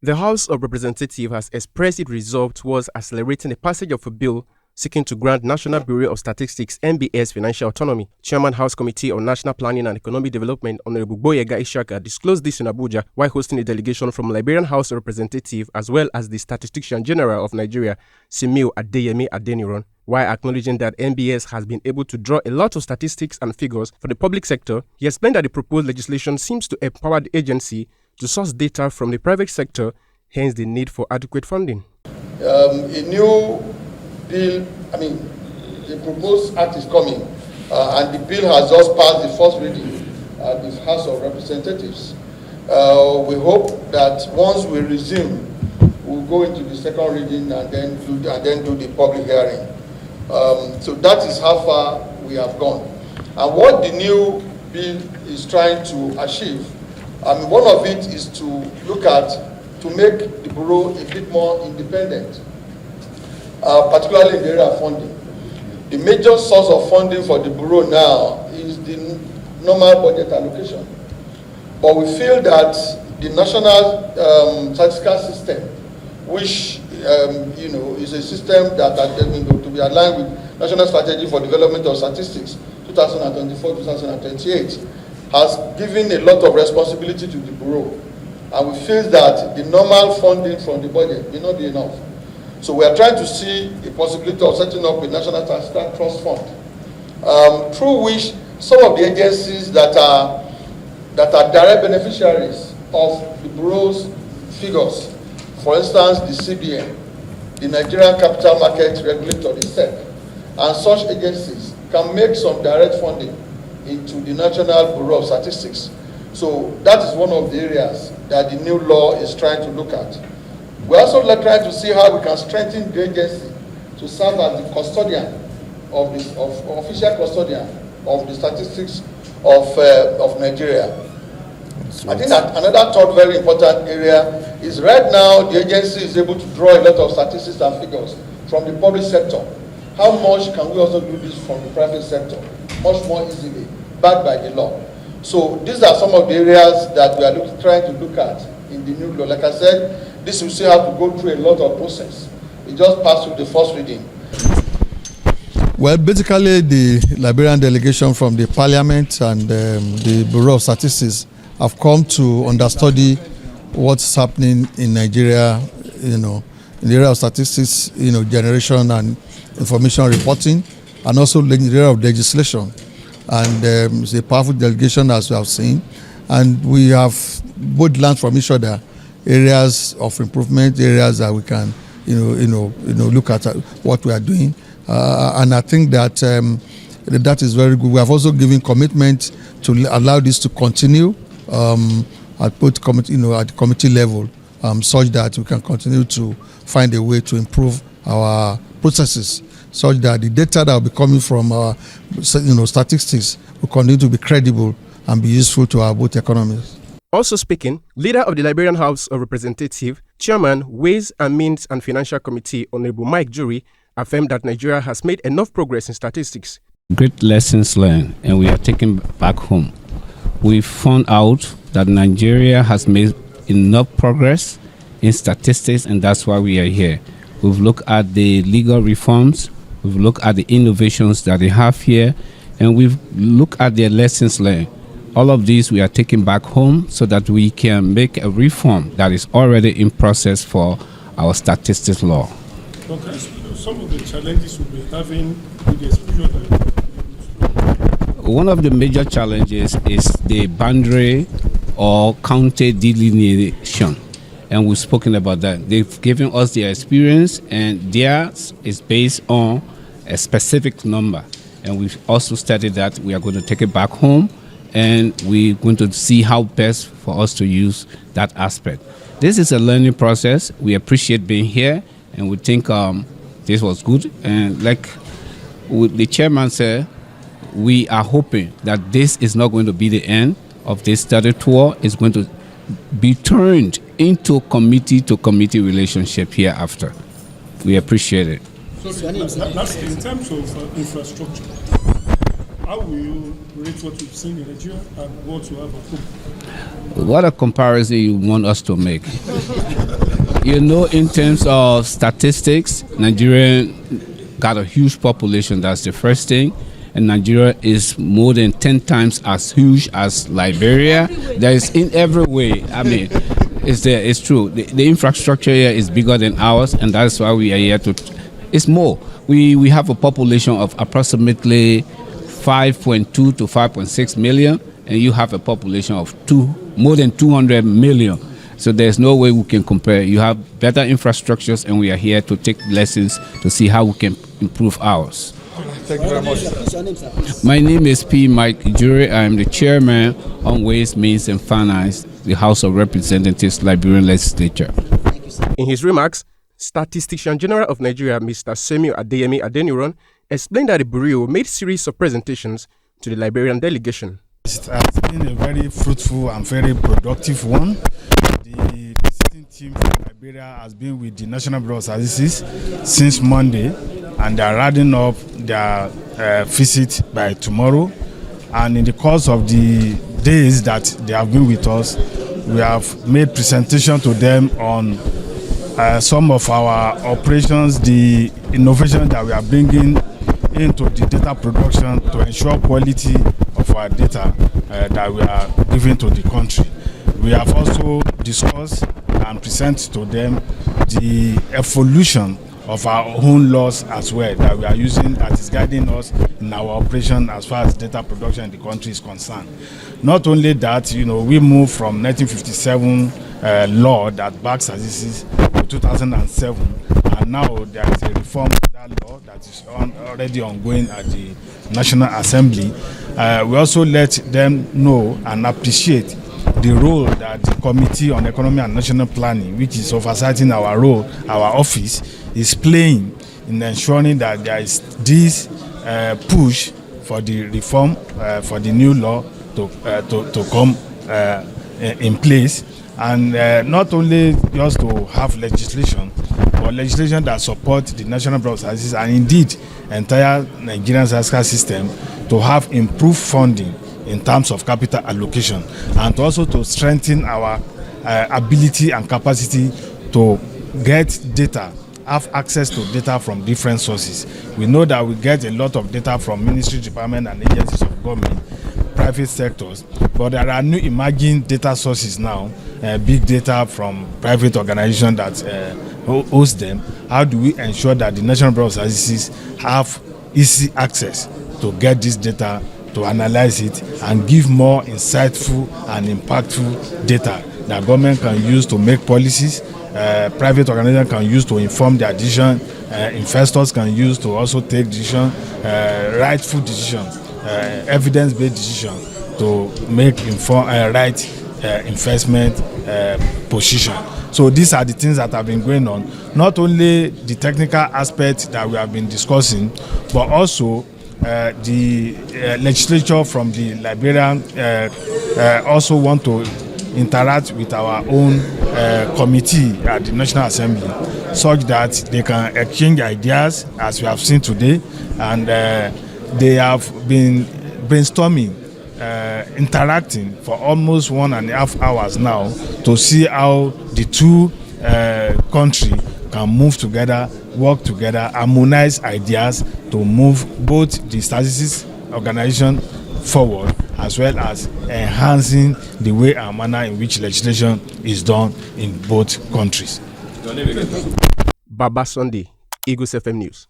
The House of Representatives has expressed its resolve towards accelerating the passage of a bill seeking to grant National Bureau of Statistics (NBS) financial autonomy. Chairman House Committee on National Planning and Economic Development, Honorable Boyega Ishaka, disclosed this in Abuja while hosting a delegation from Liberian House of Representatives as well as the Statistician General of Nigeria, Simiu Adeyemi Adeniran. While acknowledging that NBS has been able to draw a lot of statistics and figures for the public sector, he explained that the proposed legislation seems to empower the agency to source data from the private sector, hence the need for adequate funding. A new bill, the proposed act is coming, and the bill has just passed the first reading at the House of Representatives. We hope that once we resume, we'll go into the second reading and then do the public hearing. So that is how far we have gone. And what the new bill is trying to achieve, one of it is to look at, to make the Bureau a bit more independent, particularly in the area of funding. The major source of funding for the Bureau now is the normal budget allocation. But we feel that the national statistical system, which is a system that to be aligned with National Strategy for Development of Statistics 2024-2028, has given a lot of responsibility to the Bureau. And we feel that the normal funding from the budget may not be enough. So we are trying to see a possibility of setting up a National Statistical Trust Fund, through which some of the agencies that are direct beneficiaries of the Bureau's figures, for instance, the CBN, the Nigerian Capital Market Regulator, the SEC, and such agencies can make some direct funding into the National Bureau of Statistics. So that is one of the areas that the new law is trying to look at. We're also trying to see how we can strengthen the agency to serve as the custodian of this, official custodian of the statistics of Nigeria. I think that another third very important area is right now the agency is able to draw a lot of statistics and figures from the public sector. How much can we also do this from the private sector? Much more easily, backed by the law. So these are some of the areas that we are trying to look at in the new law. Like I said, this will still have to go through a lot of process. We just passed through the first reading. Well, basically the Liberian delegation from the Parliament and the Bureau of Statistics have come to understudy what's happening in Nigeria, in the area of statistics, generation and information reporting, and also in the area of legislation. And it's a powerful delegation, as we have seen, and we have both learned from each other areas of improvement, areas that we can, look at what we are doing, and I think that that is very good. We have also given commitment to allow this to continue at both committee, at the committee level, such that we can continue to find a way to improve our processes, such that the data that will be coming from our, statistics will continue to be credible and be useful to our both economies. Also speaking, leader of the Liberian House of Representatives, Chairman, Ways and Means and Financial Committee, Honorable Mike Jury, affirmed that Nigeria has made enough progress in statistics. Great lessons learned, and we are taking back home. We found out that Nigeria has made enough progress in statistics, and that's why we are here. We've looked at the legal reforms, we've looked at the innovations that they have here, and we've looked at their lessons learned. All of these we are taking back home so that we can make a reform that is already in process for our statistics law. Okay, some of the challenges we'll be having with the exposure that one of the major challenges is the boundary or county delineation. And we've spoken about that. They've given us their experience, and theirs is based on a specific number. And we've also studied that. We are going to take it back home, and we're going to see how best for us to use that aspect. This is a learning process. We appreciate being here, and we think this was good. And like the chairman said, we are hoping that this is not going to be the end of this study tour. It's going to be turned into committee-to-committee relationship hereafter. We appreciate it. So in terms of infrastructure, How will you rate what you've seen in Nigeria and what you have at home? What a comparison you want us to make. In terms of statistics, Nigeria got a huge population. That's the first thing. And Nigeria is more than 10 times as huge as Liberia. That is in every way. I mean, it's true. The infrastructure here is bigger than ours, and that's why we are here to. It's more. We have a population of approximately 5.2 to 5.6 million, and you have a population of more than 200 million. So there's no way we can compare. You have better infrastructures, and we are here to take lessons to see how we can improve ours. Thank you very much. My name is P. Mike Ijure. I am the chairman on Ways, Means and Finance, the House of Representatives, Liberian Legislature. In his remarks, Statistician General of Nigeria, Mr. Samuel Adeyemi Adeniran, explained that the Bureau made series of presentations to the Liberian delegation. It has been a very fruitful and very productive one. The visiting team from Liberia has been with the National Bureau of Statistics since Monday, and they are rounding up their visit by tomorrow. And in the course of the days that they have been with us, we have made presentation to them on some of our operations, the innovation that we are bringing into the data production to ensure quality of our data that we are giving to the country. We have also discussed and present to them the evolution of our own laws as well that we are using, that is guiding us in our operation as far as data production in the country is concerned. Not only that, we moved from 1957 law that backs statistics to 2007, and now there is a reform to that law that is already ongoing at the National Assembly. We also let them know and appreciate the role that the Committee on Economy and National Planning, which is oversighting our role, our office, is playing in ensuring that there is this push for the reform, for the new law to come in place. And not only just to have legislation, but legislation that supports the National Bureau of Statistics and indeed entire Nigerian statistical system to have improved funding in terms of capital allocation, and also to strengthen our ability and capacity to get data, have access to data from different sources. We know that we get a lot of data from ministry, department and agencies of government, private sectors, but there are new emerging data sources now, big data from private organizations that host them. How do we ensure that the National Bureau of Statistics have easy access to get this data, to analyze it and give more insightful and impactful data that government can use to make policies, private organizations can use to inform their decision, investors can use to also take decision, rightful decisions, evidence-based decision to make right investment position. So these are the things that have been going on. Not only the technical aspects that we have been discussing, but also the legislature from the Liberian also want to interact with our own committee at the National Assembly, such that they can exchange ideas, as we have seen today, and they have been brainstorming, interacting for almost 1.5 hours now to see how the two countries can move together, work together, harmonize ideas to move both the statistics organization forward, as well as enhancing the way and manner in which legislation is done in both countries. Baba Sunday, Eagles FM News.